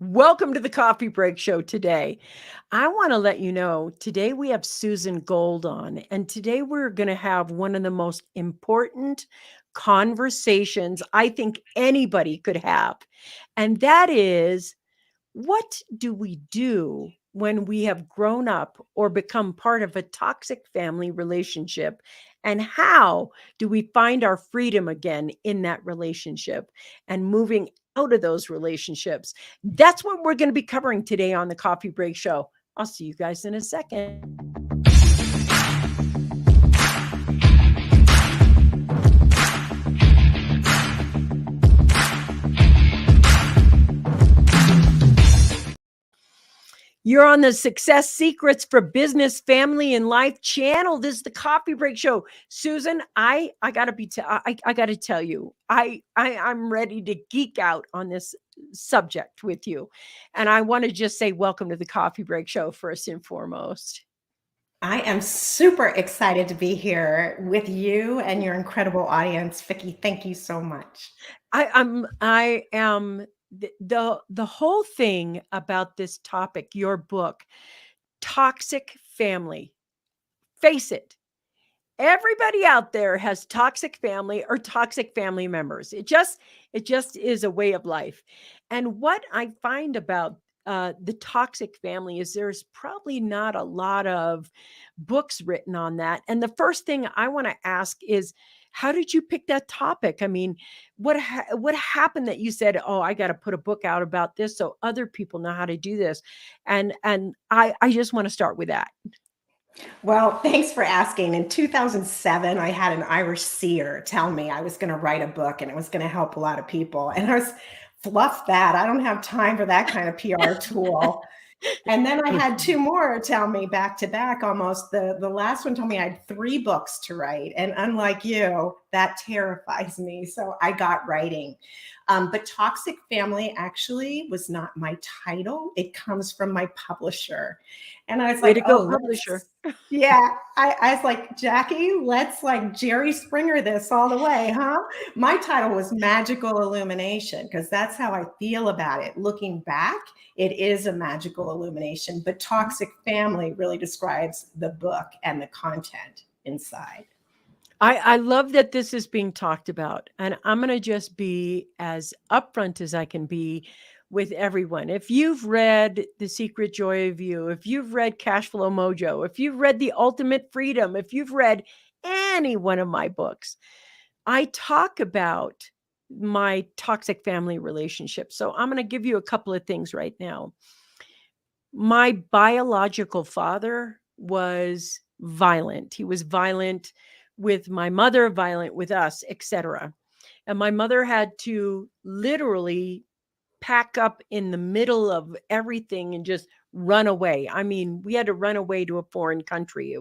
Welcome to the Coffee Break Show today. I want to let you know today we have Susan Gold on, and today we're going to have one of the most important conversations I think anybody could have. And that is, what do we do when we have grown up or become part of a toxic family relationship? And how do we find our freedom again in that relationship and moving out of those relationships? That's what we're going to be covering today on the Coffee Break Show. I'll see you guys in a second. You're on the Success Secrets for Business, Family, and Life channel. This is the Coffee Break Show. Susan, I gotta I gotta tell you, I'm ready to geek out on this subject with you, and I want to just say welcome to the Coffee Break Show first and foremost. I am super excited to be here with you and your incredible audience. Vickie, thank you so much. I am the whole thing about this topic, your book, toxic family. Face it, everybody out there has toxic family or toxic family members. It just is a way of life. And what I find about the toxic family is there's probably not a lot of books written on that. And the first thing I want to ask is, how did you pick that topic? I mean, what happened that you said, "Oh, I got to put a book out about this so other people know how to do this," and I just want to start with that. Well, thanks for asking. In 2007, I had an Irish seer tell me I was going to write a book and it was going to help a lot of people. And I was fluff that. I don't have time for that kind of PR tool. And then I had two more tell me back to back almost. The last one told me I had 3 books to write. And unlike you, that terrifies me. So I got writing. But Toxic Family actually was not my title. It comes from my publisher. And I was Way like, to go, oh, publisher. yeah. I was like, Jackie, let's like Jerry Springer this all the way, huh? My title was Magical Illumination because that's how I feel about it. Looking back, it is a magical illumination, but Toxic Family really describes the book and the content inside. I love that this is being talked about, and I'm going to just be as upfront as I can be with everyone. If you've read The Secret Joy of You, if you've read Cash Flow Mojo, if you've read The Ultimate Freedom, if you've read any one of my books, I talk about my toxic family relationship. So I'm going to give you a couple of things right now. My biological father was violent. He was violent with my mother, violent with us, etc. And my mother had to literally pack up in the middle of everything and just run away. I mean, we had to run away to a foreign country.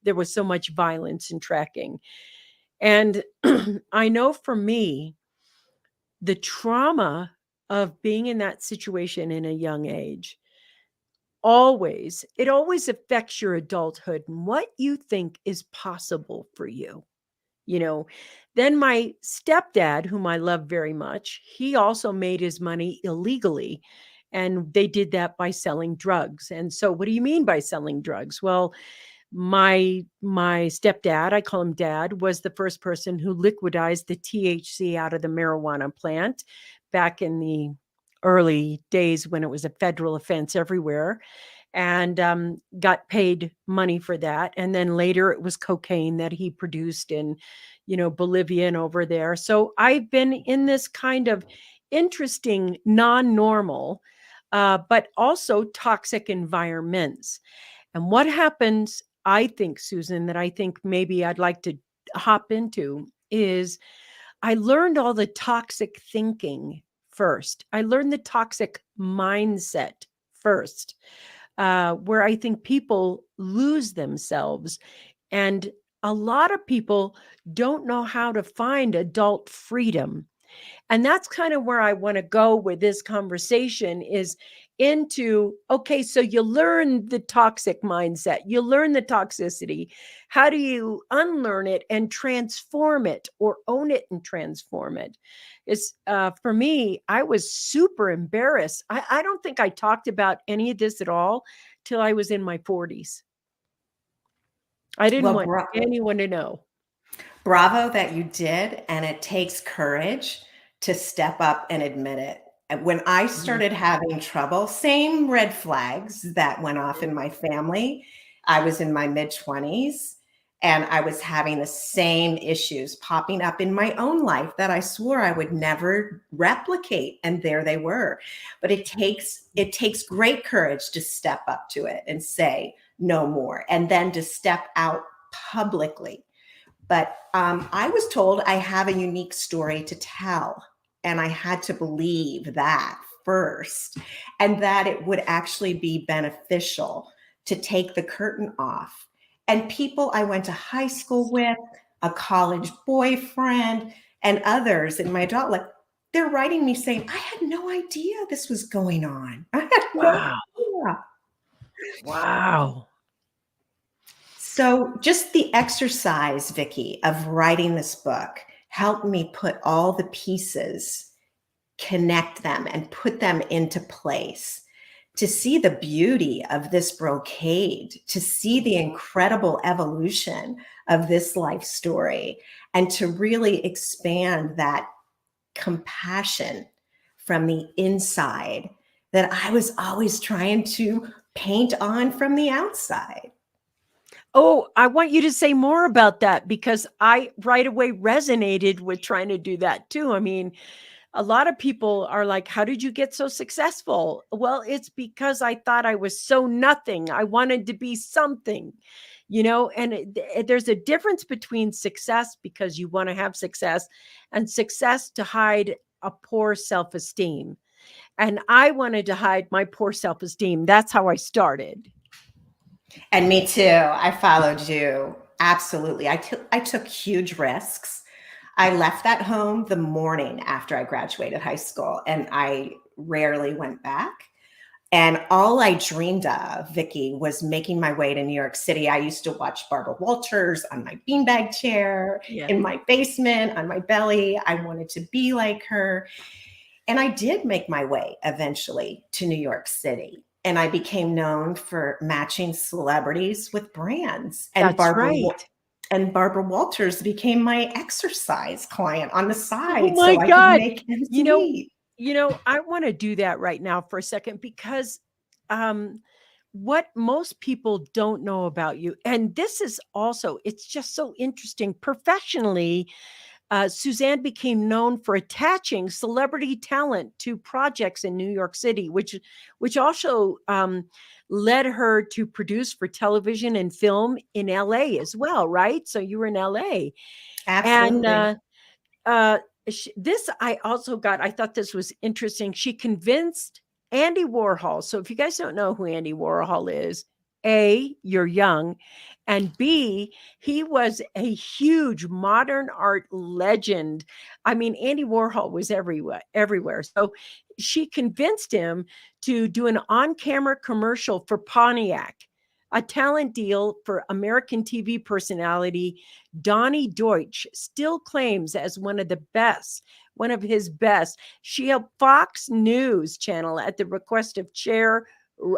There was so much violence and tracking. And I know for me, the trauma of being in that situation in a young age it always affects your adulthood and what you think is possible for you. You know, then my stepdad, whom I love very much, he also made his money illegally. And they did that by selling drugs. And so, what do you mean by selling drugs? Well, my stepdad, I call him dad, was the first person who liquidized the THC out of the marijuana plant back in the early days when it was a federal offense everywhere, and got paid money for that. And then later it was cocaine that he produced in, Bolivia and over there. So I've been in this kind of interesting, non-normal, but also toxic environments. And what happens, I think, Susan, that I think maybe I'd like to hop into is I learned all the toxic thinking first. I learned the toxic mindset first, where I think people lose themselves. And a lot of people don't know how to find adult freedom. And that's kind of where I want to go with this conversation is into, okay, so you learn the toxic mindset, you learn the toxicity. How do you unlearn it and transform it, or own it and transform it? It's for me, I was super embarrassed. I don't think I talked about any of this at all till I was in my 40s. I didn't Well, want anyone to know. bravo that you did, and it takes courage to step up and admit it. And when I Mhm. started having trouble, same red flags that went off in my family. I was in my mid-20s and I was having the same issues popping up in my own life that I swore I would never replicate, and there they were. But it takes great courage to step up to it and say no more, and then to step out publicly. But I was told I have a unique story to tell. And I had to believe that first, and that it would actually be beneficial to take the curtain off. And people I went to high school with, a college boyfriend, and others in my adult life, they're writing me saying, I had no idea this was going on. I had no Wow. idea. Wow. So, just the exercise, Vickie, of writing this book helped me put all the pieces, connect them, and put them into place. To see the beauty of this brocade, to see the incredible evolution of this life story, and to really expand that compassion from the inside that I was always trying to paint on from the outside. Oh, I want you to say more about that because I right away resonated with trying to do that too. I mean, a lot of people are like, how did you get so successful? Well, it's because I thought I was so nothing. I wanted to be something, and there's a difference between success because you want to have success and success to hide a poor self esteem. And I wanted to hide my poor self esteem. That's how I started. And me too. I followed you. Absolutely. I took huge risks. I left that home the morning after I graduated high school, and I rarely went back. And all I dreamed of, Vickie, was making my way to New York City. I used to watch Barbara Walters on my beanbag chair Yeah. in my basement on my belly. I wanted to be like her. And I did make my way eventually to New York City. And I became known for matching celebrities with brands. That's right. And Barbara Walters became my exercise client on the Oh side my so I could God. make ends You know, meet. I want to do that right now for a second because um what most people don't know about you, and this is also, it's just so interesting. Professionally, Suzanne became known for attaching celebrity talent to projects in New York City, which also led her to produce for television and film in LA as well, right? So you were in LA. And Absolutely. uh, this I also got. I thought this was interesting. She convinced Andy Warhol. So if you guys don't know who Andy Warhol is, A, you're young, and B, he was a huge modern art legend. I mean, Andy Warhol was everywhere, everywhere. So she convinced him to do an on-camera commercial for Pontiac, a talent deal for American TV personality Donnie Deutsch still claims as one of his best. She helped Fox News Channel at the request of Chair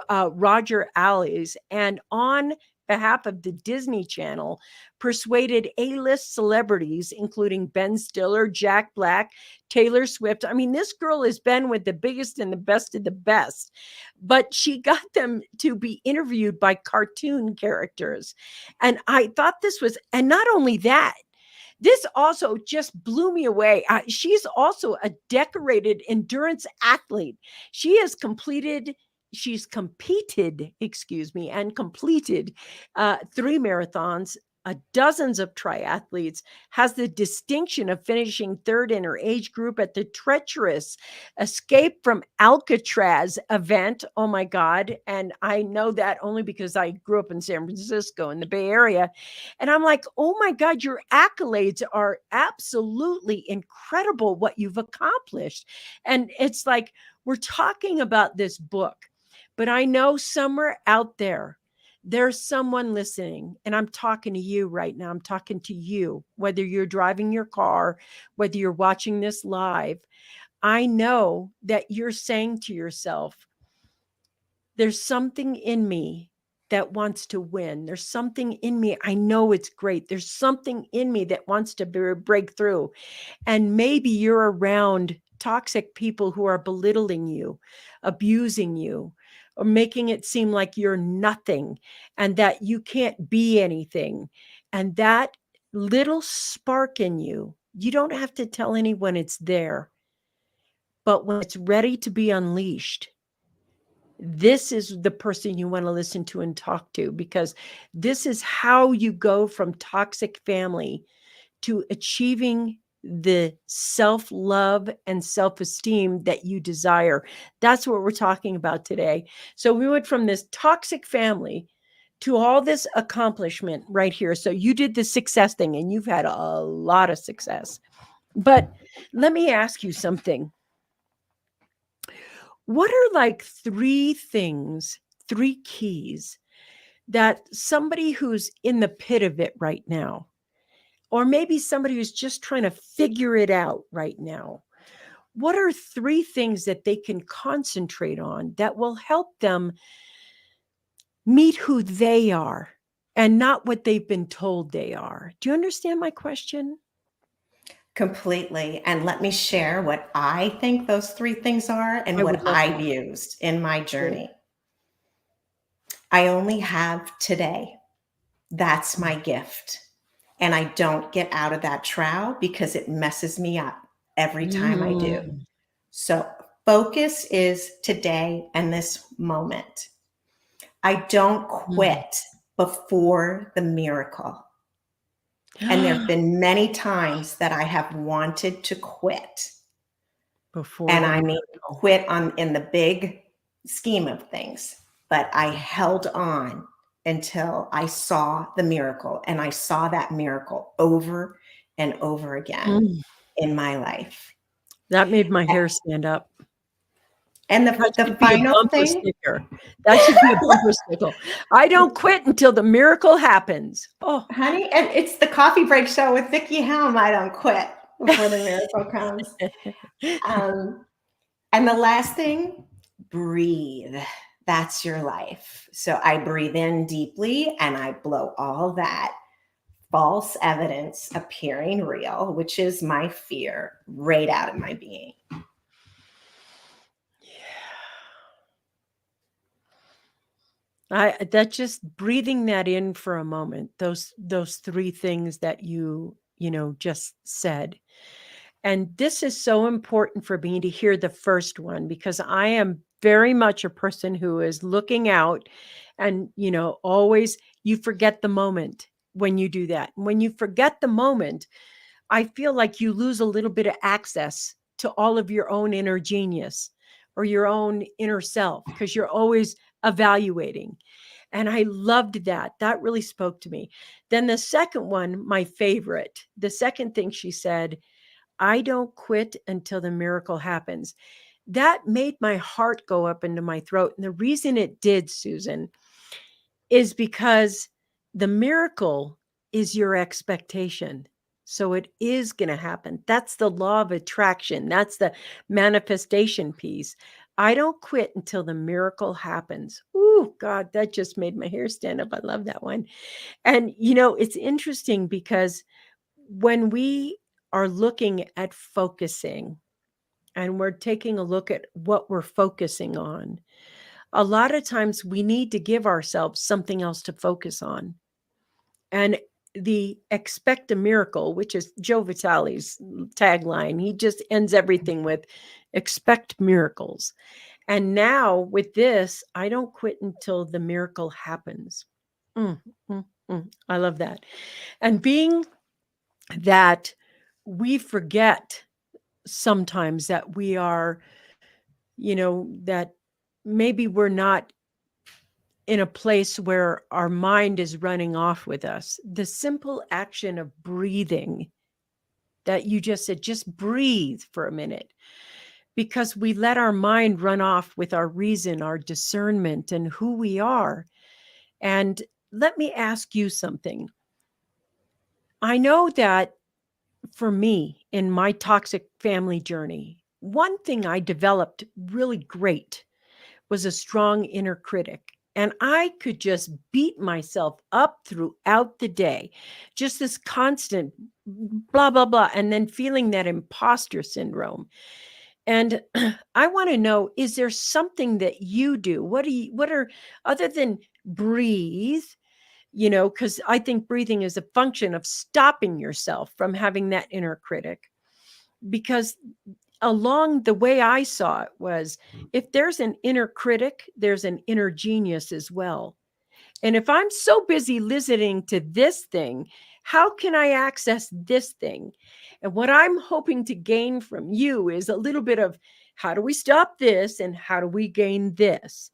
Roger Ailes, and on behalf of the Disney Channel, persuaded A-list celebrities, including Ben Stiller, Jack Black, Taylor Swift. I mean, this girl has been with the biggest and the best of the best, but she got them to be interviewed by cartoon characters. And I thought this was, and not only that, this also just blew me away. She's also a decorated endurance athlete. She has completed, she's competed, excuse me, and completed 3 marathons. dozens of triathletes, has the distinction of finishing third in her age group at the treacherous Escape from Alcatraz event. Oh my God. And I know that only because I grew up in San Francisco in the Bay Area. And I'm like, oh my God, your accolades are absolutely incredible what you've accomplished. And it's like, we're talking about this book, but I know somewhere out there's someone listening, and I'm talking to you right now. I'm talking to you, whether you're driving your car, whether you're watching this live. I know that you're saying to yourself, there's something in me that wants to win. There's something in me. I know it's great. There's something in me that wants to break through. And maybe you're around toxic people who are belittling you, abusing you, or making it seem like you're nothing and that you can't be anything. And that little spark in you, you don't have to tell anyone it's there. But when it's ready to be unleashed, this is the person you want to listen to and talk to, because this is how you go from toxic family to achieving the self-love and self-esteem that you desire. That's what we're talking about today. So we went from this toxic family to all this accomplishment right here. So you did the success thing, and you've had a lot of success. But let me ask you something. What are like 3 things, 3 keys that somebody who's in the pit of it right now, or maybe somebody who's just trying to figure it out right now, what are 3 things that they can concentrate on that will help them meet who they are and not what they've been told they are? Do you understand my question? Completely. And let me share what I think those 3 things are I and would what love to I've hear. used in my Great. journey. I only have today. That's my gift. And I don't get out of that trowel because it messes me up every time I do. Mm. So focus is today and this moment. I don't Mm. quit before the miracle. And there have been many times that I have wanted to quit. Before And the I mean, miracle. quit in the big scheme of things. But I held on until I saw the miracle. And I saw that miracle over and over again Mm. in my life. That made my hair stand up. And That the should be a final bumper thing, sticker. That should be a bumper sticker. I don't quit until the miracle happens. Oh. honey, and it's the coffee break show with Vickie Helm. I don't quit before the miracle comes. And the last thing, breathe. That's your life. So I breathe in deeply and I blow all that false evidence appearing real, which is my fear, right out of my being. That just breathing that in for a moment, those 3 things that you just said. And this is so important for me to hear the first one, because I am very much a person who is looking out and, always you forget the moment when you do that. When you forget the moment, I feel like you lose a little bit of access to all of your own inner genius or your own inner self, because you're always evaluating. And I loved that. That really spoke to me. Then the second one, my favorite, the second thing she said, I don't quit until the miracle happens. That made my heart go up into my throat. And the reason it did, Susan, is because the miracle is your expectation. So it is going to happen. That's the law of attraction. That's the manifestation piece. I don't quit until the miracle happens. Ooh, God, that just made my hair stand up. I love that one. And, it's interesting because when we are looking at focusing and we're taking a look at what we're focusing on, a lot of times we need to give ourselves something else to focus on. And the expect a miracle, which is Joe Vitale's tagline, he just ends everything with expect miracles. And now with this, I don't quit until the miracle happens. Mm, mm, I love that. And being that we forget sometimes that we are, that maybe we're not in a place where our mind is running off with us. The simple action of breathing that you just said, just breathe for a minute, because we let our mind run off with our reason, our discernment, and who we are. And let me ask you something. I know that for me, in my toxic family journey, one thing I developed really great was a strong inner critic. And I could just beat myself up throughout the day, just this constant blah, blah, blah, and then feeling that imposter syndrome. And I want to know, is there something that you do? What are, other than breathe, because I think breathing is a function of stopping yourself from having that inner critic. Because along the way I saw it was, if there's an inner critic, there's an inner genius as well. And if I'm so busy listening to this thing, how can I access this thing? And what I'm hoping to gain from you is a little bit of, how do we stop this and how do we gain this?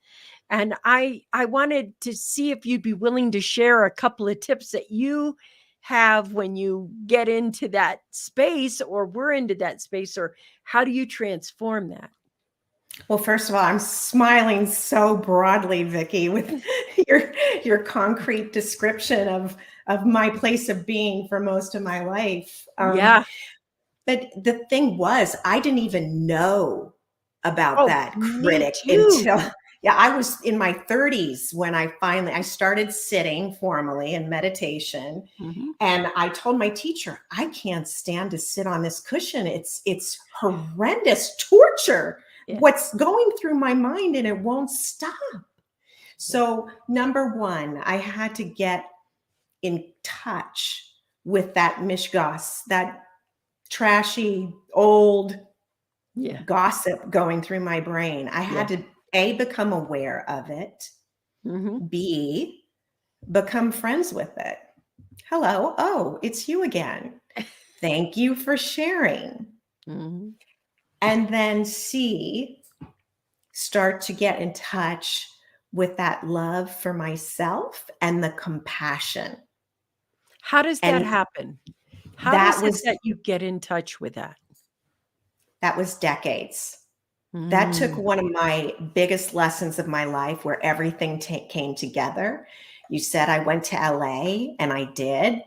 And I wanted to see if you'd be willing to share a couple of tips that you have when you get into that space, or we're into that space, or how do you transform that? Well, first of all, I'm smiling so broadly, Vickie, with your concrete description of my place of being for most of my life. Yeah. But the thing was, I didn't even know about Oh, that me critic too. until, yeah, I was in my 30s when I started sitting formally in meditation. Mhm. And I told my teacher, I can't stand to sit on this cushion. It's horrendous torture. Yeah. What's going through my mind, and it won't stop. So, number one, I had to get in touch with that mishgas, that trashy old Yeah. gossip going through my brain. I Yeah. had to A, become aware of it, Mhm. B, become friends with it. Hello. Oh, it's you again. Thank you for sharing. Mhm. And then C, start to get in touch with that love for myself and the compassion. How does that And happen? How that does it was that you get in touch with that? that was decades. That took Mm. one of my biggest lessons of my life, where everything came together. You said I went to LA, and I did.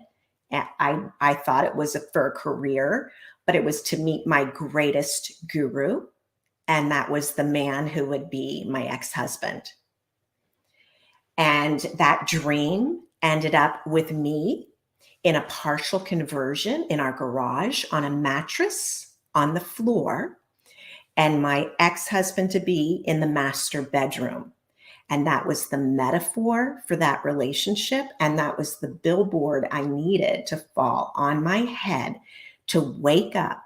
And I thought it was for a career, but it was to meet my greatest guru. And that was the man who would be my ex-husband. And that dream ended up with me in a partial conversion in our garage on a mattress on the floor, and my ex-husband to be in the master bedroom. And that was the metaphor for that relationship. And that was the billboard I needed to fall on my head, to wake up,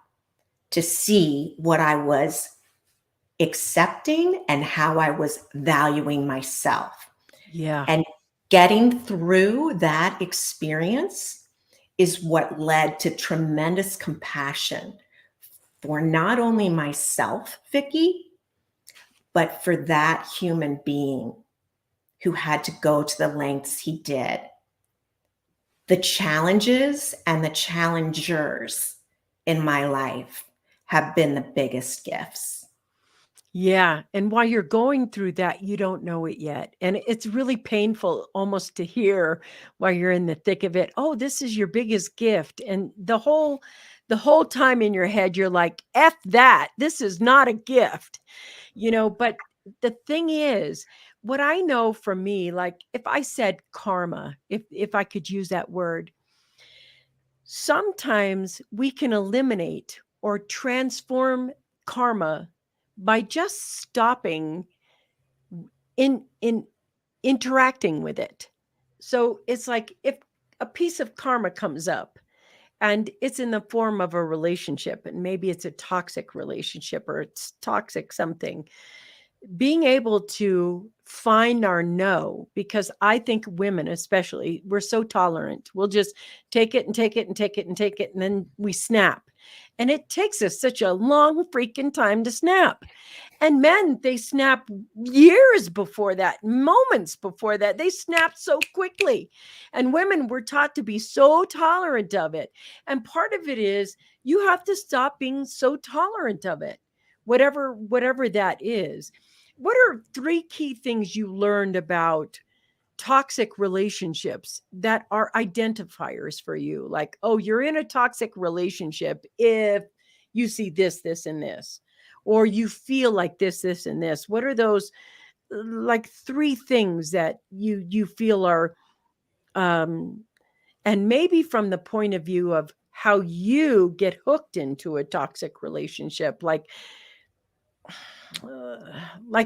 to see what I was accepting and how I was valuing myself. Yeah. And getting through that experience is what led to tremendous compassion for not only myself, Vickie, but for that human being who had to go to the lengths he did. The challenges and the challengers in my life have been the biggest gifts. Yeah, and while you're going through that, you don't know it yet, and it's really painful almost to hear while you're in the thick of it, "Oh, this is your biggest gift," and the whole time in your head, you're like, "F that, this is not a gift," but the thing is, what I know from me, like, if I said karma, if I could use that word, sometimes we can eliminate or transform karma by just stopping in interacting with it. So it's like, if a piece of karma comes up and it's in the form of a relationship, and maybe it's a toxic relationship or it's toxic something, being able to find our no, because I think women, especially, we're so tolerant. We'll just take it and take it and take it and take it, and then we snap. And it takes us such a long freaking time to snap. And men, they snap years before that, moments before that. They snap so quickly. And women were taught to be so tolerant of it. And part of it is you have to stop being so tolerant of it, whatever that is. What are three key things you learned about toxic relationships that are identifiers for you? Like, oh, you're in a toxic relationship if you see this, this, and this, or you feel like this, and this. What are those like three things that you feel are, and maybe from the point of view of how you get hooked into a toxic relationship, like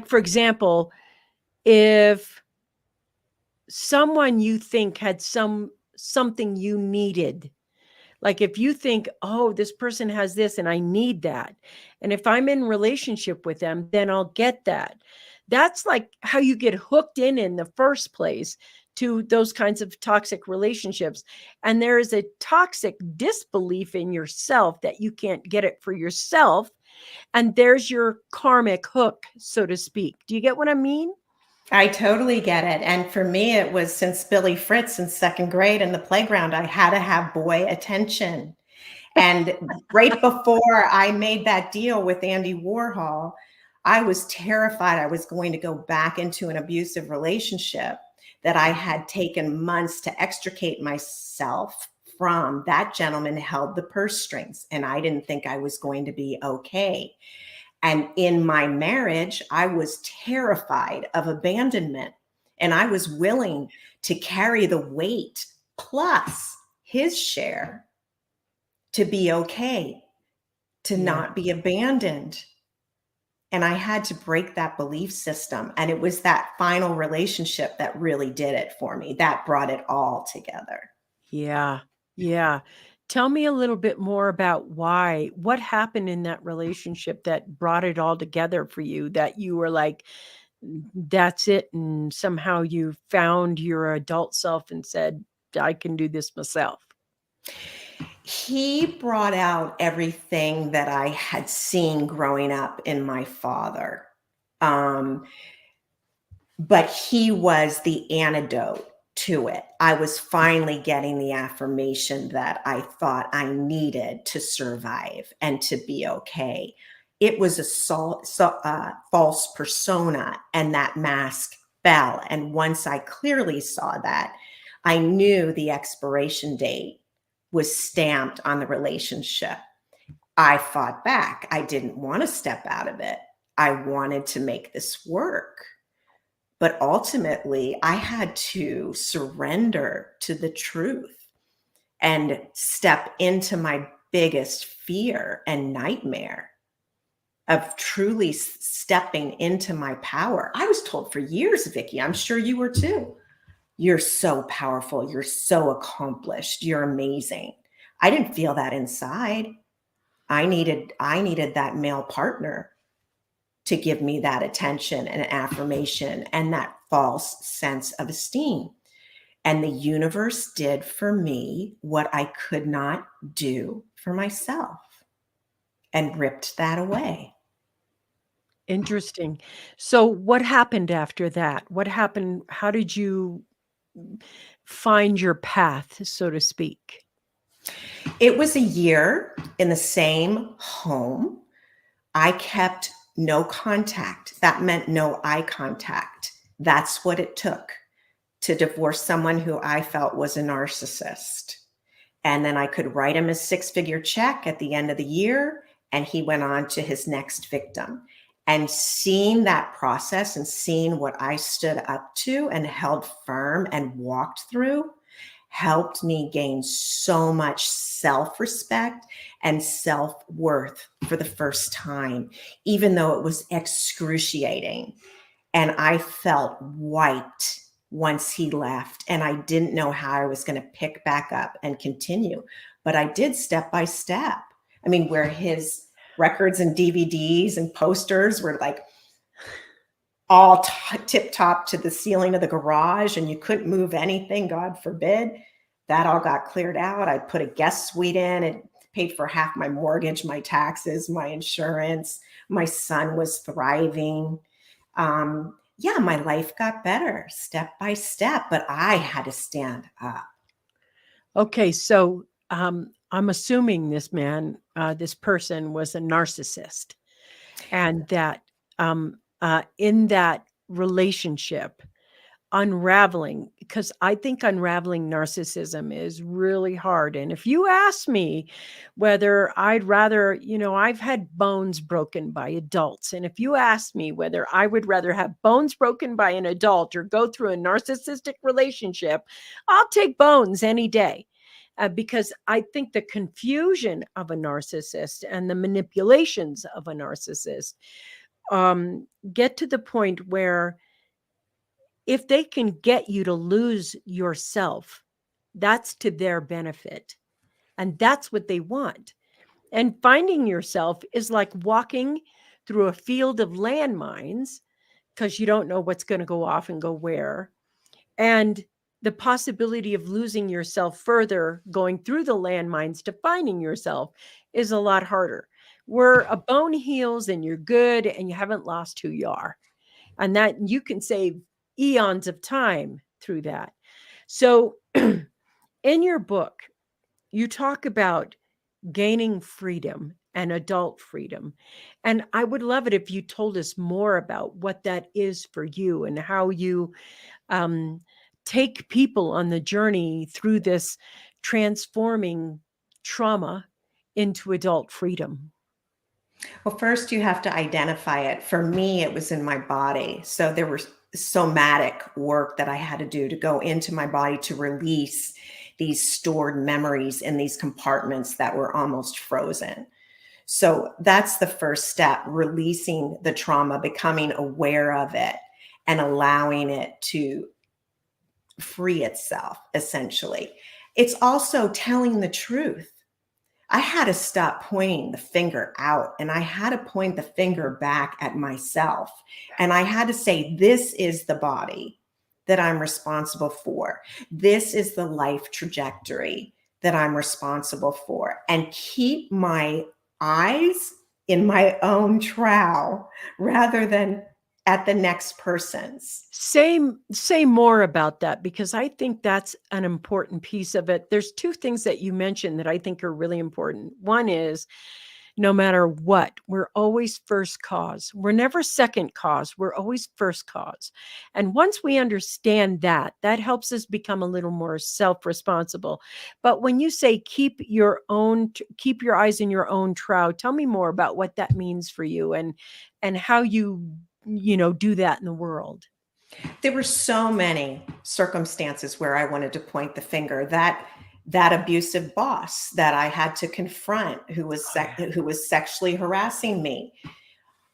for example, if someone you think had something you needed, like if you think, oh, this person has this and I need that, and if I'm in relationship with them, then I'll get that. That's like how you get hooked in the first place to those kinds of toxic relationships. And there is a toxic disbelief in yourself that you can't get it for yourself, and there's your karmic hook, so to speak. Do you get what I mean? I totally get it. And for me, it was since Billy Fritz in second grade in the playground, I had to have boy attention. And right before I made that deal with Andy Warhol, I was terrified I was going to go back into an abusive relationship that I had taken months to extricate myself from. That gentleman held the purse strings, and I didn't think I was going to be okay. And in my marriage, I was terrified of abandonment, and I was willing to carry the weight plus his share to be okay, to not be abandoned. And I had to break that belief system. And it was that final relationship that really did it for me. That brought it all together. Yeah. Yeah. Tell me a little bit more about what happened in that relationship that brought it all together for you, that you were like, that's it. And somehow you found your adult self and said, I can do this myself. He brought out everything that I had seen growing up in my father. But he was the antidote to it. I was finally getting the affirmation that I thought I needed to survive and to be okay. It was a false persona, and that mask fell. And once I clearly saw that, I knew the expiration date was stamped on the relationship. I fought back. I didn't want to step out of it. I wanted to make this work. But ultimately, I had to surrender to the truth and step into my biggest fear and nightmare of truly stepping into my power. I was told for years, Vickie, I'm sure you were too, you're so powerful, you're so accomplished, you're amazing. I didn't feel that inside. I needed that male partner to give me that attention and affirmation and that false sense of esteem. And the universe did for me what I could not do for myself and ripped that away. Interesting. So what happened after that? What happened? How did you find your path, so to speak? It was a year in the same home. I kept no contact. That meant no eye contact. That's what it took to divorce someone who I felt was a narcissist. And then I could write him a 6-figure check at the end of the year, and he went on to his next victim. And seeing that process and seeing what I stood up to and held firm and walked through helped me gain so much self-respect and self-worth for the first time, even though it was excruciating. And I felt wiped once he left, and I didn't know how I was going to pick back up and continue. But I did step by step. I mean, where his records and DVDs and posters were like all tip top to the ceiling of the garage and you couldn't move anything, God forbid. That all got cleared out. I put a guest suite in. It paid for half my mortgage, my taxes, my insurance. My son was thriving. Yeah, my life got better step by step, but I had to stand up. Okay, so I'm assuming this person was a narcissist, and that in that relationship, unraveling, because I think unraveling narcissism is really hard. And if you ask me whether I'd rather, I've had bones broken by adults. And if you ask me whether I would rather have bones broken by an adult or go through a narcissistic relationship, I'll take bones any day. Because I think the confusion of a narcissist and the manipulations of a narcissist get to the point where if they can get you to lose yourself, that's to their benefit. And that's what they want. And finding yourself is like walking through a field of landmines because you don't know what's going to go off and go where. And the possibility of losing yourself further going through the landmines to finding yourself is a lot harder. Where a bone heals and you're good and you haven't lost who you are. And that you can save eons of time through that. So in your book, you talk about gaining freedom and adult freedom. And I would love it if you told us more about what that is for you and how you take people on the journey through this transforming trauma into adult freedom. Well, first you have to identify it. For me, it was in my body. So there was somatic work that I had to do to go into my body to release these stored memories in these compartments that were almost frozen. So that's the first step, releasing the trauma, becoming aware of it, and allowing it to free itself, essentially. It's also telling the truth. I had to stop pointing the finger out and I had to point the finger back at myself. And I had to say, this is the body that I'm responsible for. This is the life trajectory that I'm responsible for. And keep my eyes in my own trowel rather than at the next person's. Say more about that because I think that's an important piece of it. There's two things that you mentioned that I think are really important. One is no matter what, we're always first cause. We're never second cause. We're always first cause. And once we understand that, that helps us become a little more self-responsible. But when you say keep your eyes in your own trough, tell me more about what that means for you and how you do that in the world. There were so many circumstances where I wanted to point the finger. That abusive boss that I had to confront, who was sexually harassing me.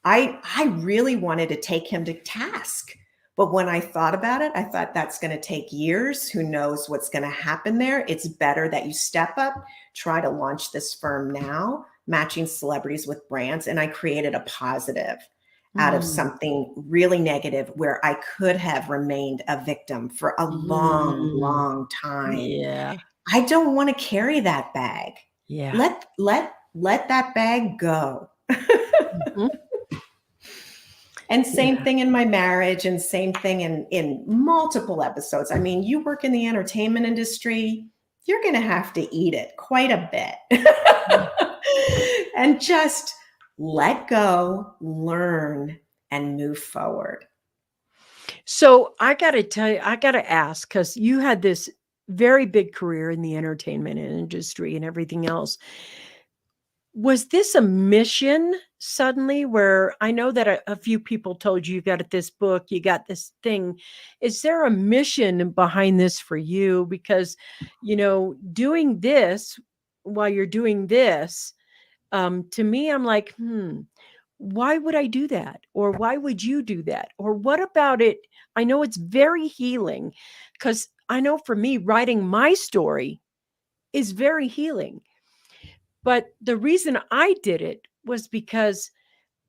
I really wanted to take him to task. But when I thought about it, I thought that's going to take years. Who knows what's going to happen there? It's better that you step up, try to launch this firm now, matching celebrities with brands. And I created a positive out of something really negative where I could have remained a victim for a long time. Yeah. I don't want to carry that bag. Yeah. Let that bag go. Mhm. And same thing in my marriage and same thing in multiple episodes. I mean, you work in the entertainment industry, you're going to have to eat it quite a bit. And just let go, learn, and move forward. So I got to tell you, I got to ask, because you had this very big career in the entertainment industry and everything else. Was this a mission suddenly where I know that a few people told you got this book, you got this thing. Is there a mission behind this for you? Because, doing this while you're doing this, to me, I'm like, why would I do that? Or why would you do that? Or what about it? I know it's very healing because I know for me, writing my story is very healing. But the reason I did it was because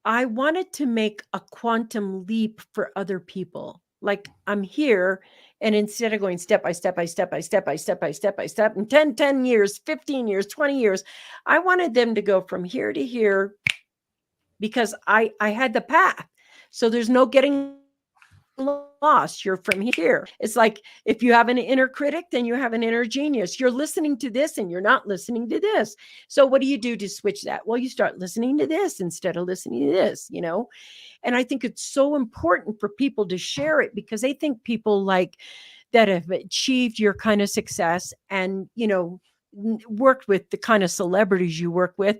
I wanted to make a quantum leap for other people. Like I'm here, and instead of going step by step by step by step by step by step by step, in 10 years, 15 years, 20 years, I wanted them to go from here to here because I had the path. So there's no getting lost. You're from here. It's like if you have an inner critic, then you have an inner genius. You're listening to this and you're not listening to this. So what do you do to switch that? Well, you start listening to this instead of listening to this, you know? And I think it's so important for people to share it because they think people like that have achieved your kind of success and, you know, worked with the kind of celebrities you work with,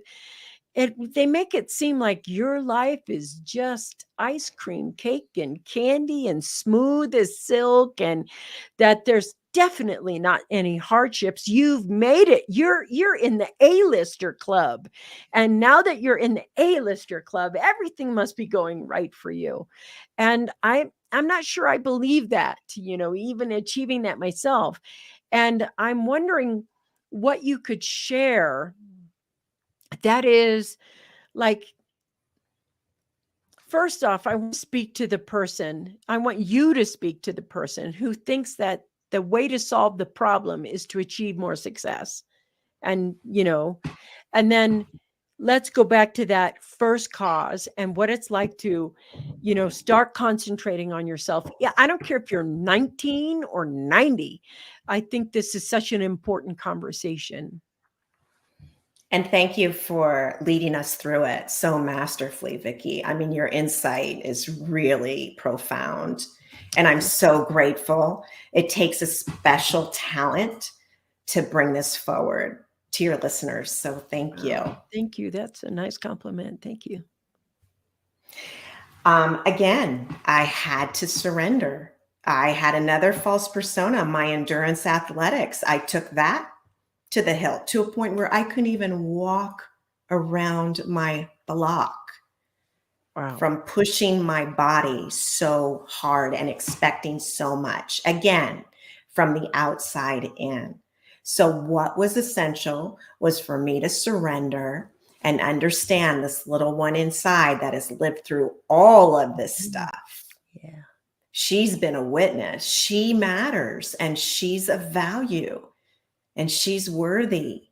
they make it seem like your life is just ice cream cake and candy and smooth as silk, and that there's definitely not any hardships. You've made it. You're in the A-lister club. And now that you're in the A-lister club, everything must be going right for you. And I'm not sure I believe that, you know, even achieving that myself. And I'm wondering what you could share that is like, first off, I want to speak to the person. I want you to speak to the person who thinks that the way to solve the problem is to achieve more success. And, you know, and then let's go back to that first cause and what it's like to, you know, start concentrating on yourself. Yeah, I don't care if you're 19 or 90. I think this is such an important conversation. And thank you for leading us through it so masterfully, Vickie. I mean, your insight is really profound. And I'm so grateful. It takes a special talent to bring this forward to your listeners. So thank you. Thank you. That's a nice compliment. Thank you. Again, I had to surrender. I had another false persona, my endurance athletics. I took that to the hilt to a point where I couldn't even walk around my block. Wow. From pushing my body so hard and expecting so much, again, from the outside in. So what was essential was for me to surrender and understand this little one inside that has lived through all of this stuff. Yeah. She's been a witness. She matters and she's of value and she's worthy.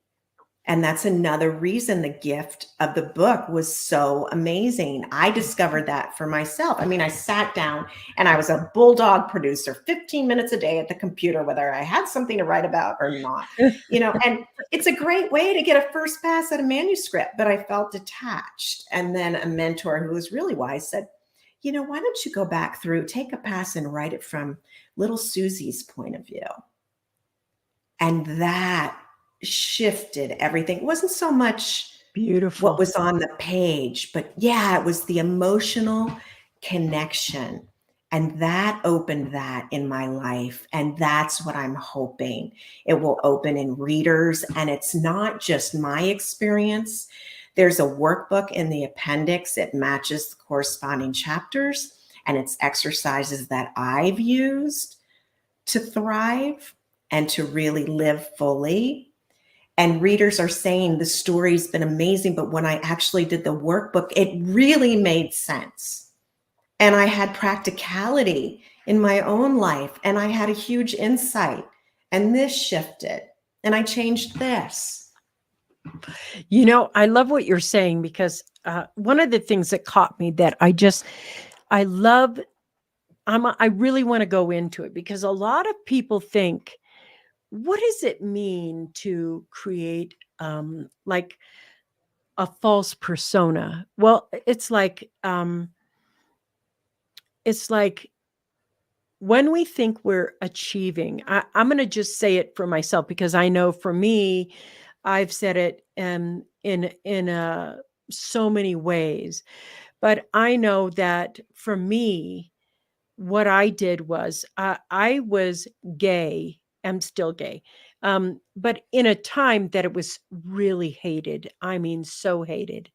And that's another reason the gift of the book was so amazing. I discovered that for myself. I mean, I sat down and I was a bulldog producer 15 minutes a day at the computer, whether I had something to write about or not, you know, and it's a great way to get a first pass at a manuscript, but I felt detached. And then a mentor who was really wise said, you know, why don't you go back through, take a pass and write it from little Susie's point of view? And that shifted everything. It wasn't so much beautiful what was on the page, but yeah, it was the emotional connection. And that opened that in my life. And that's what I'm hoping it will open in readers. And it's not just my experience. There's a workbook in the appendix. It matches the corresponding chapters, and it's exercises that I've used to thrive and to really live fully. And readers are saying the story's been amazing, but when I actually did the workbook, it really made sense. And I had practicality in my own life, and I had a huge insight, and this shifted, and I changed this. You know, I love what you're saying because one of the things that caught me that I love, I really want to go into it because a lot of people think, what does it mean to create like a false persona? Well, it's like when we think we're achieving, I'm going to just say it for myself because I know for me, I've said it in so many ways, but I know that for me, what I did was I was gay. I'm still gay. But in a time that it was really hated. I mean, so hated.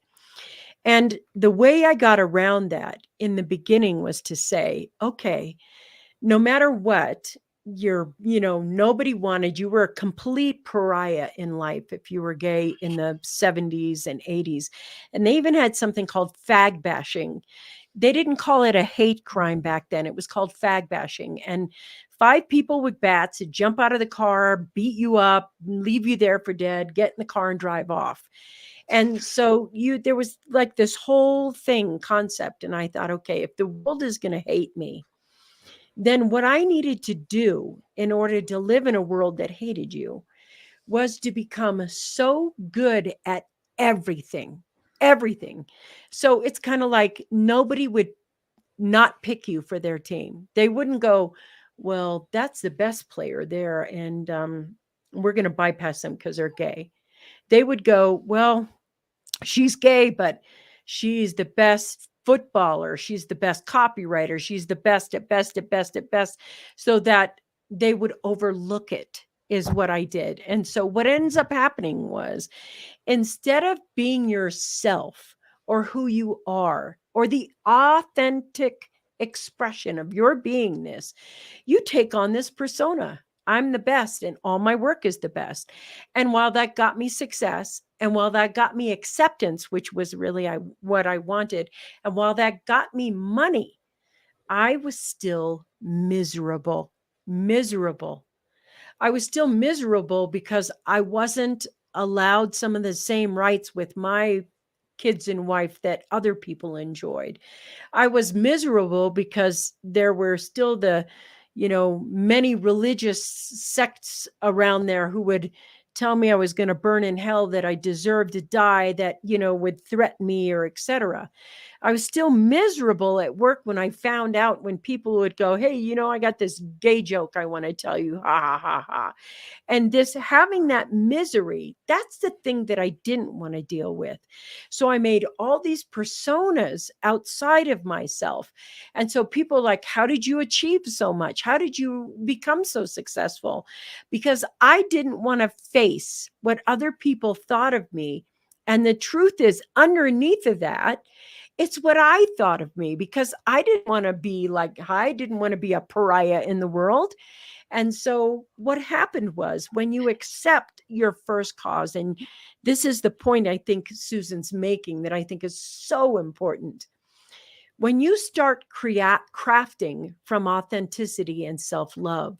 And the way I got around that in the beginning was to say, okay, no matter what, nobody wanted you. Were a complete pariah in life if you were gay in the 70s and 80s. And they even had something called fag bashing. They didn't call it a hate crime back then. It was called fag bashing. And 5 people with bats would jump out of the car, beat you up, leave you there for dead, get in the car and drive off. And so there was like this whole thing concept. And I thought, okay, if the world is going to hate me, then what I needed to do in order to live in a world that hated you was to become so good at everything, everything. So it's kind of like nobody would not pick you for their team. They wouldn't go, well, that's the best player there. And we're going to bypass them because they're gay. They would go, well, she's gay, but she's the best footballer. She's the best copywriter. She's the best at best at best at best. So that they would overlook it is what I did. And so what ends up happening was instead of being yourself or who you are or the authentic expression of your beingness, you take on this persona. I'm the best and all my work is the best. And while that got me success and while that got me acceptance, which was really what I wanted, and while that got me money, I was still miserable, miserable. I was still miserable because I wasn't allowed some of the same rights with my kids and wife that other people enjoyed. I was miserable because there were still many religious sects around there who would tell me I was going to burn in hell, that I deserved to die, that, would threaten me or etc. I was still miserable at work when I found out when people would go, hey, I got this gay joke I want to tell you. Ha ha ha ha. And this having that misery, that's the thing that I didn't want to deal with. So I made all these personas outside of myself. And so people like, how did you achieve so much? How did you become so successful? Because I didn't want to face what other people thought of me. And the truth is, underneath of that, it's what I thought of me, because I didn't want to be I didn't want to be a pariah in the world. And so what happened was when you accept your first cause, and this is the point I think Susan's making that I think is so important. When you start crafting from authenticity and self-love,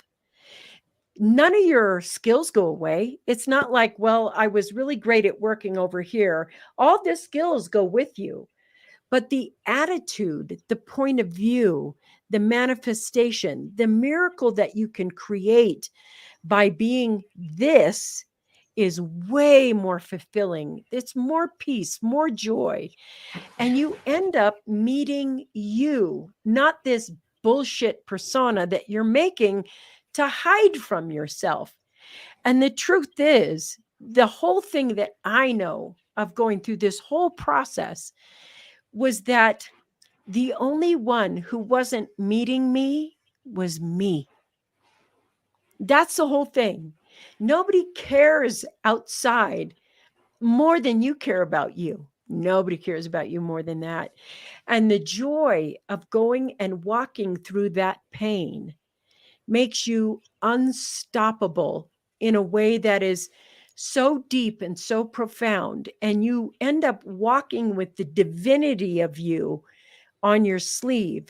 none of your skills go away. It's not like, well, I was really great at working over here. All the skills go with you. But the attitude, the point of view, the manifestation, the miracle that you can create by being this is way more fulfilling. It's more peace, more joy. And you end up meeting you, not this bullshit persona that you're making to hide from yourself. And the truth is, the whole thing that I know of going through this whole process was that the only one who wasn't meeting me was me. That's the whole thing. Nobody cares outside more than you care about you. Nobody cares about you more than that. And the joy of going and walking through that pain makes you unstoppable in a way that is so deep and so profound. And you end up walking with the divinity of you on your sleeve.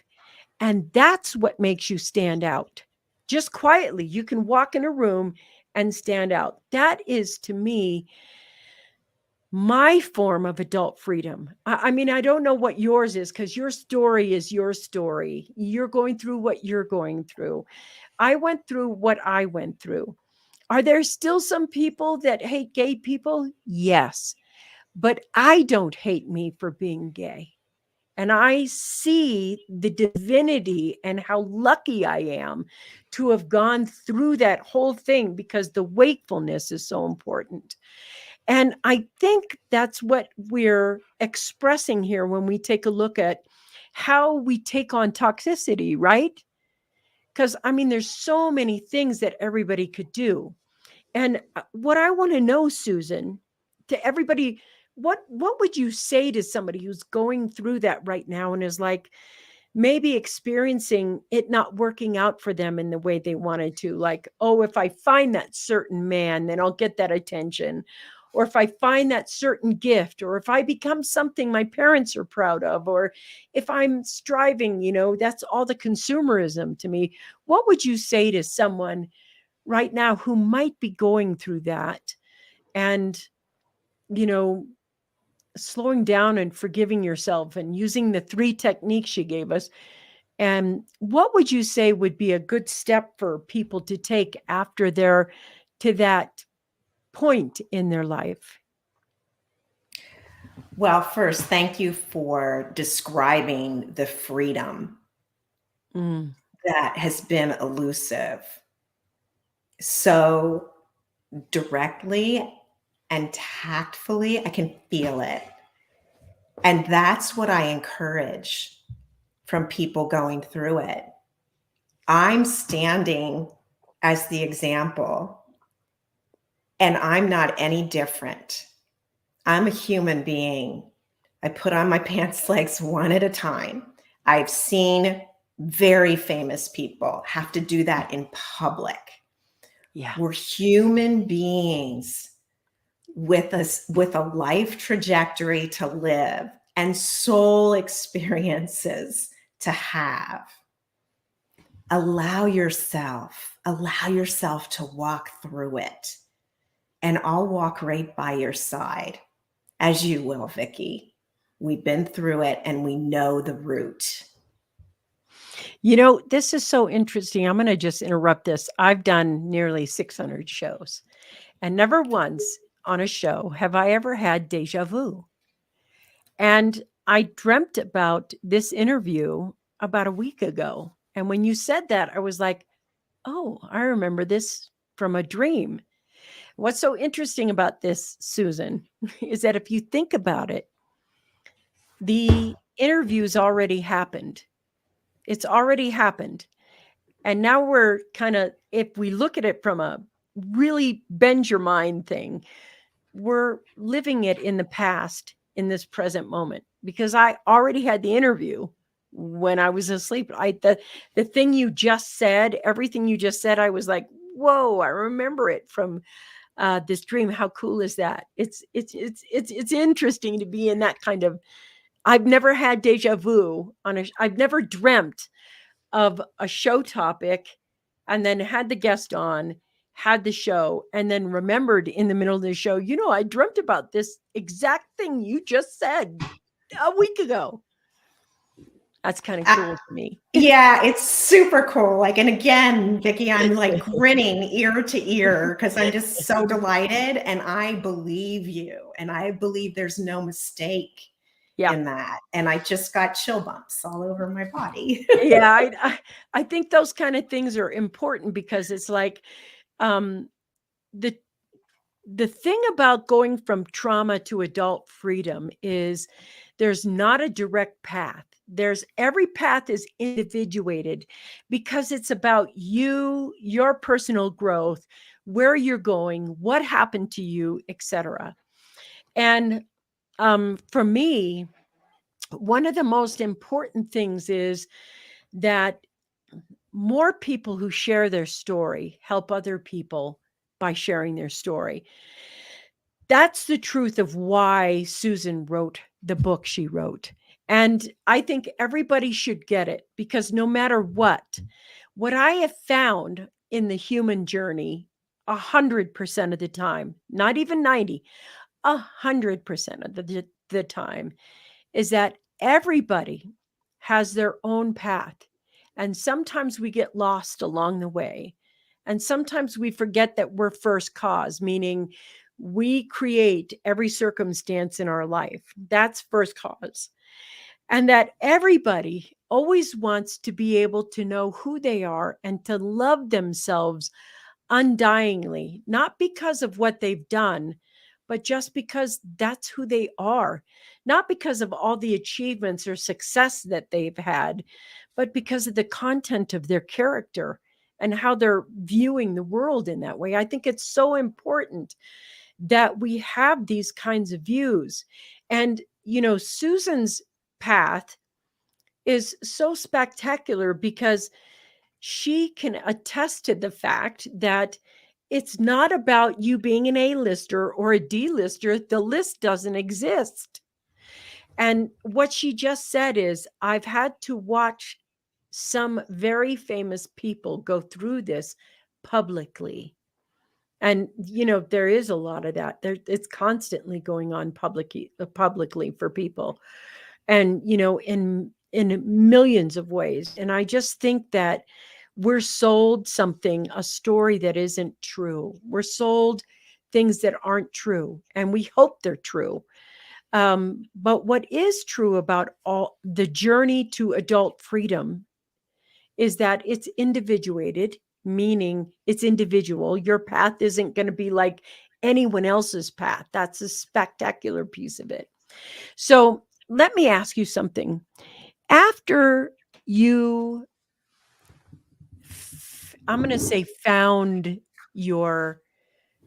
And that's what makes you stand out. Just quietly, you can walk in a room and stand out. That is, to me, my form of adult freedom. I mean, I don't know what yours is, because your story is your story. You're going through what you're going through. I went through what I went through. Are there still some people that hate gay people? Yes. But I don't hate me for being gay. And I see the divinity and how lucky I am to have gone through that whole thing, because the wakefulness is so important. And I think that's what we're expressing here when we take a look at how we take on toxicity, right? Because I mean, there's so many things that everybody could do. And what I want to know, Susan, to everybody, what would you say to somebody who's going through that right now and is like, maybe experiencing it not working out for them in the way they wanted to. Like, oh, if I find that certain man, then I'll get that attention. Or if I find that certain gift, or if I become something my parents are proud of, or if I'm striving, that's all the consumerism to me. What would you say to someone right now who might be going through that and, you know, slowing down and forgiving yourself and using the 3 techniques she gave us? And what would you say would be a good step for people to take after they're to that point in their life? Well, first, thank you for describing the freedom Mm, that has been elusive so directly and tactfully. I can feel it. And that's what I encourage from people going through it. I'm standing as the example, and I'm not any different. I'm a human being. I put on my pants legs one at a time. I've seen very famous people have to do that in public. yeah. We're human beings with a life trajectory to live and soul experiences to have. Allow yourself to walk through it. And I'll walk right by your side, as you will, Vickie. We've been through it and we know the route. This is so interesting. I'm going to just interrupt this. I've done nearly 600 shows, and never once on a show have I ever had deja vu. And I dreamt about this interview about a week ago. And when you said that, I was like, oh, I remember this from a dream. What's so interesting about this, Susan, is that if you think about it, the interview's already happened. It's already happened. And now we're kind of, if we look at it from a really bend your mind thing, we're living it in the past in this present moment, because I already had the interview when I was asleep. The thing you just said, everything you just said, I was like, whoa, I remember it from this dream. How cool is that? It's interesting to be in that kind of. I've never had deja vu I've never dreamt of a show topic and then had the guest on, had the show, and then remembered in the middle of the show, I dreamt about this exact thing you just said a week ago. That's kind of cool to me. Yeah, it's super cool. Like, and again, Vickie, I'm like grinning ear to ear because I'm just so delighted, and I believe you, and I believe there's no mistake in that. And I just got chill bumps all over my body. Yeah, I think those kind of things are important, because it's like the thing about going from trauma to adult freedom is there's not a direct path. Every path is individuated, because it's about you, your personal growth, where you're going, what happened to you, etc. And for me, one of the most important things is that more people who share their story help other people by sharing their story. That's the truth of why Susan wrote the book she wrote. And I think everybody should get it, because no matter what I have found in the human journey 100% of the time, not even 90, 100% of the time, is that everybody has their own path. And sometimes we get lost along the way. And sometimes we forget that we're first cause, meaning we create every circumstance in our life. That's first cause. And that everybody always wants to be able to know who they are and to love themselves undyingly, not because of what they've done, but just because that's who they are, not because of all the achievements or success that they've had, but because of the content of their character and how they're viewing the world in that way. I think it's so important that we have these kinds of views. And, Susan's path is so spectacular because she can attest to the fact that it's not about you being an A-lister or a D-lister. The list doesn't exist. And what she just said is, I've had to watch some very famous people go through this publicly. And, there is a lot of that. It's constantly going on publicly for people. And, in millions of ways. And I just think that we're sold a story that isn't true. We're sold things that aren't true, and we hope they're true. But what is true about all the journey to adult freedom is that it's individuated, meaning it's individual. Your path isn't going to be like anyone else's path. That's a spectacular piece of it. So let me ask you something. After you, I'm going to say, found your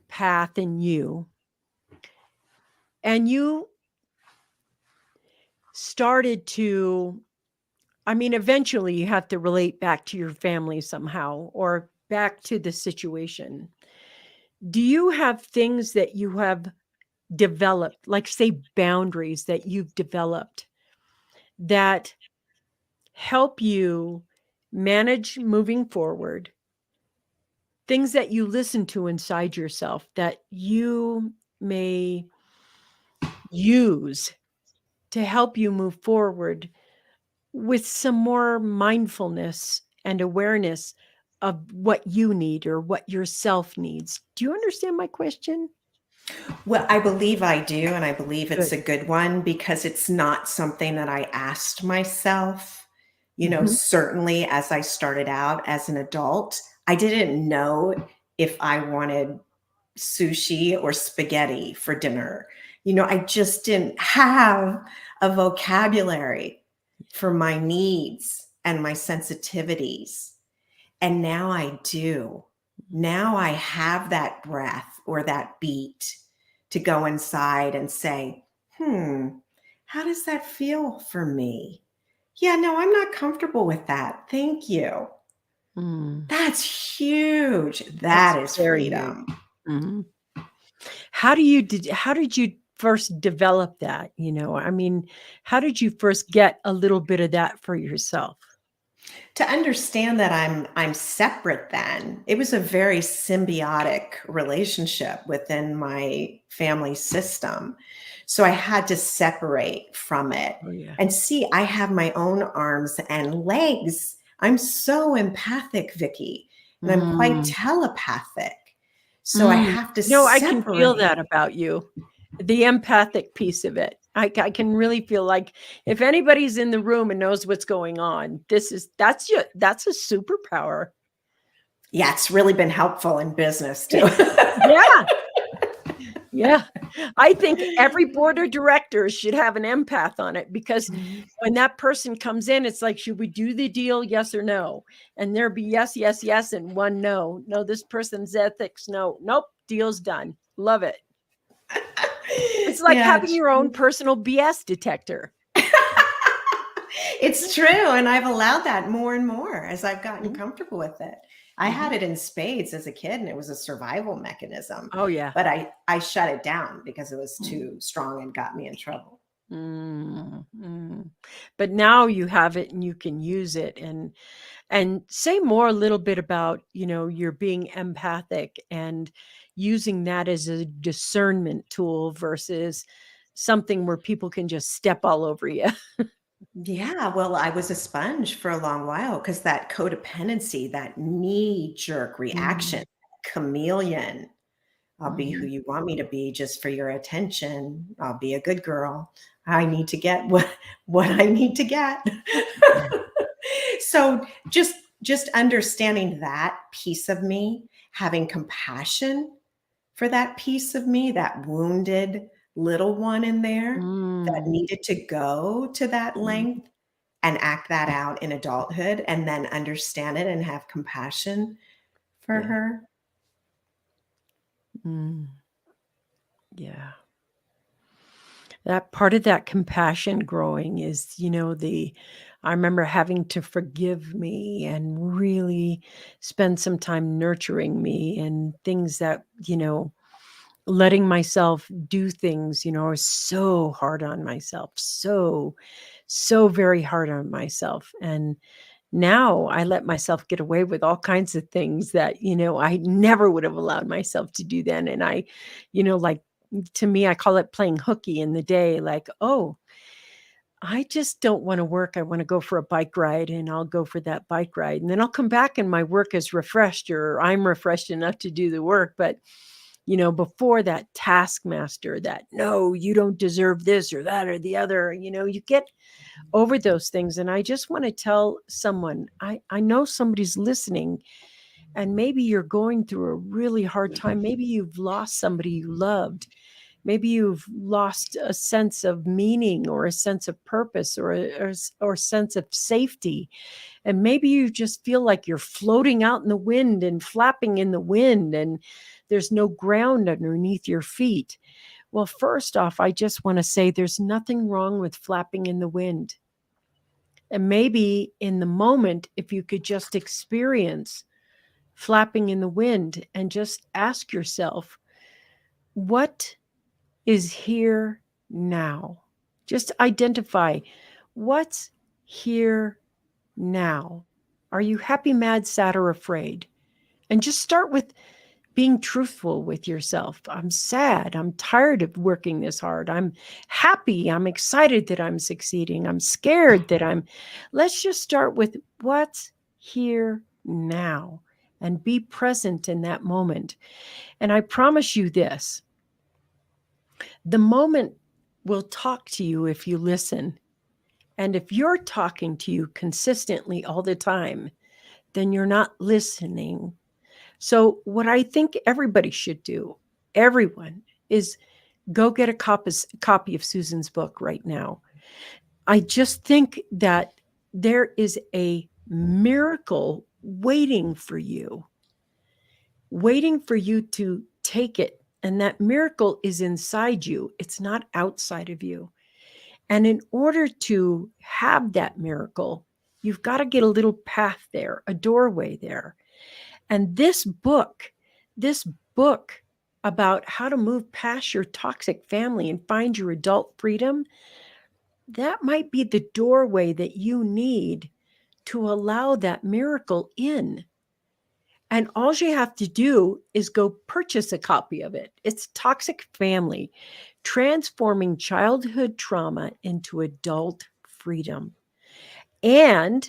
path in you, and you started to, eventually you have to relate back to your family somehow or back to the situation. Do you have things that you have developed, like say boundaries that you've developed that help you manage moving forward? Things that you listen to inside yourself that you may use to help you move forward with some more mindfulness and awareness of what you need or what yourself needs. Do you understand my question? Well, I believe I do, and I believe it's Good. a good one because it's not something that I asked myself. Mhm. Certainly as I started out as an adult, I didn't know if I wanted sushi or spaghetti for dinner. I just didn't have a vocabulary for my needs and my sensitivities. And now I do. Now I have that breath or that beat to go inside and say, how does that feel for me? Yeah, no, I'm not comfortable with that. Thank you. Mm, That's huge. that's That is very huge. freedom. Mhm. How did you first develop that? How did you first get a little bit of that for yourself? To understand that I'm separate then, it was a very symbiotic relationship within my family system. So I had to separate from it Oh yeah. and see I have my own arms and legs. I'm so empathic, Vickie, and I'm quite Mm, telepathic. So I mm. have to I can feel separate. that about you. The empathic piece of it. I can really feel like if anybody's in the room and knows what's going on, that's a superpower. Yeah, it's really been helpful in business too. Yeah. Yeah. I think every board of directors should have an empath on it because when that person comes in, it's like, should we do the deal? Yes or no? And there'd be yes, yes, yes, and one no. No, this person's ethics. No, nope. Deal's done. Love it. It's like Yeah, having your own personal BS detector. it's true, and I've allowed that more and more as I've gotten Mhm, comfortable with it. I had mhm. it in spades as a kid, and it was a survival mechanism, Oh, yeah. but I shut it down because it was Mm, too strong and got me in trouble. mm, mm. But now you have it and you can use it and say more a little bit about, your being empathic and using that as a discernment tool versus something where people can just step all over you. Yeah, well, I was a sponge for a long while because that codependency, that knee-jerk reaction, Mm, chameleon, I'll be who mhm. you want me to be just for your attention. I'll be a good girl. I need to get what I need to get. Yeah. So just understanding that piece of me, having compassion for that piece of me, that wounded little one in there that Mm, needed to go to that mm, length and act that out in adulthood and then understand it and have compassion for yeah. her. Mm, yeah. That part of that compassion growing is, the I remember having to forgive me and really spend some time nurturing me and things that, letting myself do things, I was so hard on myself, so very hard on myself. And now I let myself get away with all kinds of things that, I never would have allowed myself to do then. And like to me, I call it playing hooky in the day, like, oh, I just don't want to work. I want to go for a bike ride and I'll go for that bike ride. And then I'll come back and my work is refreshed or I'm refreshed enough to do the work. But, before that taskmaster that, no, you don't deserve this or that or the other, you get over those things. And I just want to tell someone, I know somebody's listening and maybe you're going through a really hard time. Maybe you've lost somebody you loved. Maybe you've lost a sense of meaning or a sense of purpose or sense of safety. And maybe you just feel like you're floating out in the wind and flapping in the wind and there's no ground underneath your feet. Well, first off, I just want to say there's nothing wrong with flapping in the wind. And maybe in the moment, if you could just experience flapping in the wind and just ask yourself, what is here now? Just identify what's here now. Are you happy, mad, sad, or afraid? And just start with being truthful with yourself. I'm sad. I'm tired of working this hard. I'm happy. I'm excited that I'm succeeding. I'm scared that let's just start with what's here now and be present in that moment. And I promise you this, the moment will talk to you if you listen. And if you're talking to you consistently all the time, then you're not listening. So, what I think everybody should do, everyone, is go get a copy of Susan's book right now. I just think that there is a miracle waiting for you to take it. And that miracle is inside you, it's not outside of you. And in order to have that miracle, you've got to get a little path there, a doorway there. And this book about how to move past your toxic family and find your adult freedom, that might be the doorway that you need to allow that miracle in. And all you have to do is go purchase a copy of it. It's Toxic Family, Transforming Childhood Trauma into Adult Freedom. And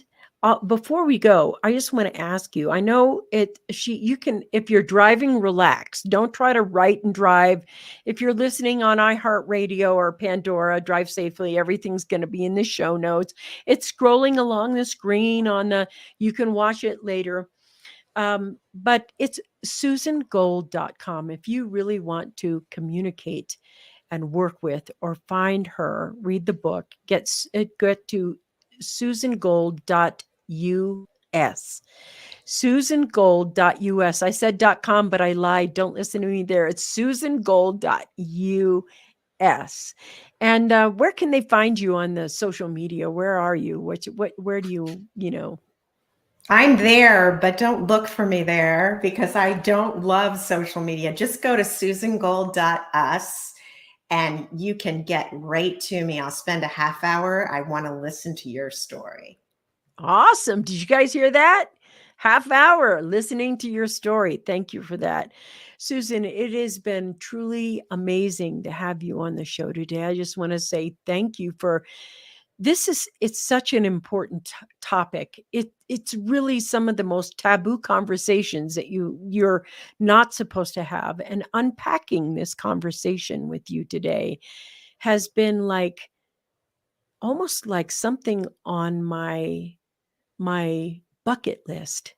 before we go, I just want to ask you, I know you can, if you're driving, relax. Don't try to write and drive. If you're listening on iHeartRadio or Pandora, drive safely. Everything's going to be in the show notes. It's scrolling along the screen you can watch it later. But it's susangold.com. If you really want to communicate and work with or find her, read the book, get to susangold.us. susangold.us. I said .com, but I lied. Don't listen to me there. It's susangold.us. And where can they find you on the social media? Where are you? Where do you? I'm there, but don't look for me there because I don't love social media. Just go to susangold.us and you can get right to me. I'll spend a half hour. I want to listen to your story. Awesome. Did you guys hear that? Half hour listening to your story. Thank you for that. Susan, it has been truly amazing to have you on the show today. I just want to say thank you for it's such an important topic. It's really some of the most taboo conversations that you're not supposed to have. And unpacking this conversation with you today has been like almost like something on my bucket list.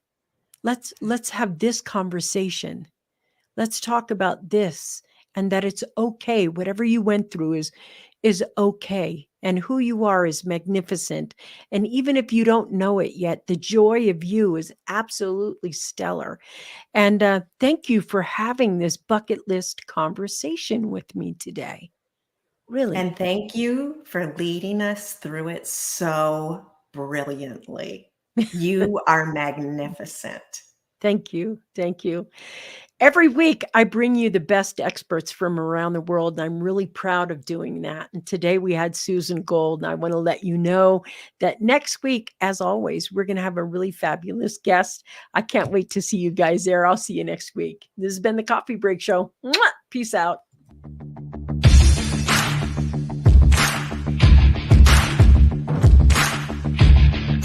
Let's have this conversation. Let's talk about this and that it's okay. Whatever you went through is okay. And who you are is magnificent. And even if you don't know it yet, the joy of you is absolutely stellar. And thank you for having this bucket list conversation with me today. Really. And thank you for leading us through it so brilliantly. You are magnificent. Thank you. Thank you. Every week, I bring you the best experts from around the world, and I'm really proud of doing that. And today we had Susan Gold, and I want to let you know that next week, as always, we're going to have a really fabulous guest. I can't wait to see you guys there. I'll see you next week. This has been the Coffee Break Show. Mwah! Peace out.